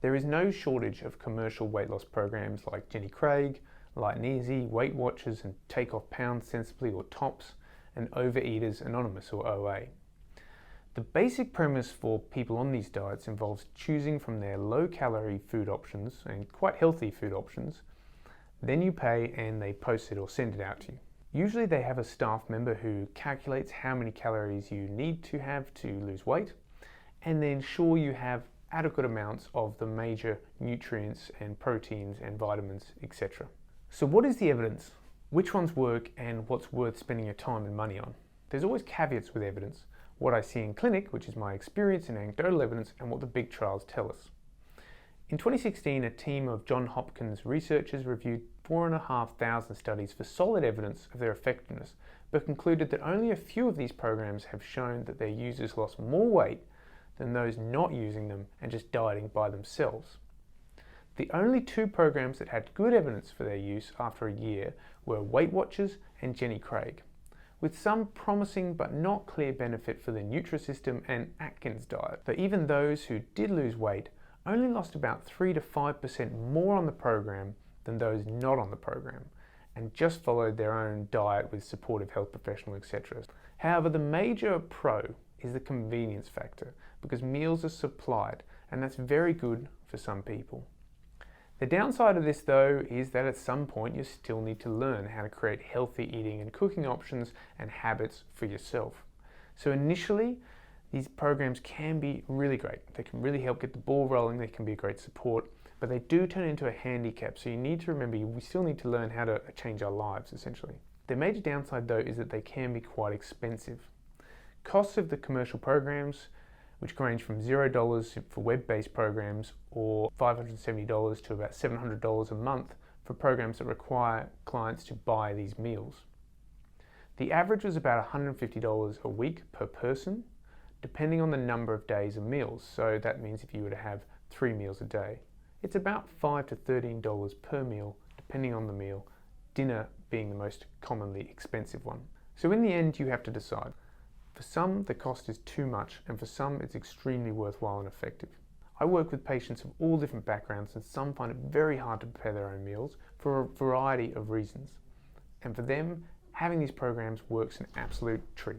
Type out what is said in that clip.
There is no shortage of commercial weight loss programs like Jenny Craig, Light and Easy, Weight Watchers and Take Off Pounds Sensibly or TOPS, and Overeaters Anonymous or OA. The basic premise for people on these diets involves choosing from their low-calorie food options and quite healthy food options. Then you pay and they post it or send it out to you. Usually they have a staff member who calculates how many calories you need to have to lose weight and then ensure you have adequate amounts of the major nutrients and proteins and vitamins, etc. So what is the evidence? Which ones work and what's worth spending your time and money on? There's always caveats with evidence. What I see in clinic, which is my experience and anecdotal evidence, and what the big trials tell us. In 2016, a team of Johns Hopkins researchers reviewed 4,500 studies for solid evidence of their effectiveness, but concluded that only a few of these programs have shown that their users lost more weight than those not using them and just dieting by themselves. The only two programs that had good evidence for their use after a year were Weight Watchers and Jenny Craig, with some promising but not clear benefit for the Nutrisystem and Atkins diet. But even those who did lose weight only lost about 3 to 5% more on the program than those not on the program, and just followed their own diet with supportive health professional, etc. However, the major pro is the convenience factor, because meals are supplied, and that's very good for some people. The downside of this though is that at some point you still need to learn how to create healthy eating and cooking options and habits for yourself. So initially, these programs can be really great. They can really help get the ball rolling, they can be a great support, but they do turn into a handicap, so you need to remember we still need to learn how to change our lives essentially. The major downside though is that they can be quite expensive. Costs of the commercial programs, which can range from $0 for web-based programs or $570 to about $700 a month for programs that require clients to buy these meals. The average was about $150 a week per person, depending on the number of days of meals. So that means if you were to have 3 meals a day, it's about $5 to $13 per meal, depending on the meal, dinner being the most commonly expensive one. So in the end, you have to decide. For some, the cost is too much, and for some, it's extremely worthwhile and effective. I work with patients of all different backgrounds, and some find it very hard to prepare their own meals for a variety of reasons. And for them, having these programs works an absolute treat.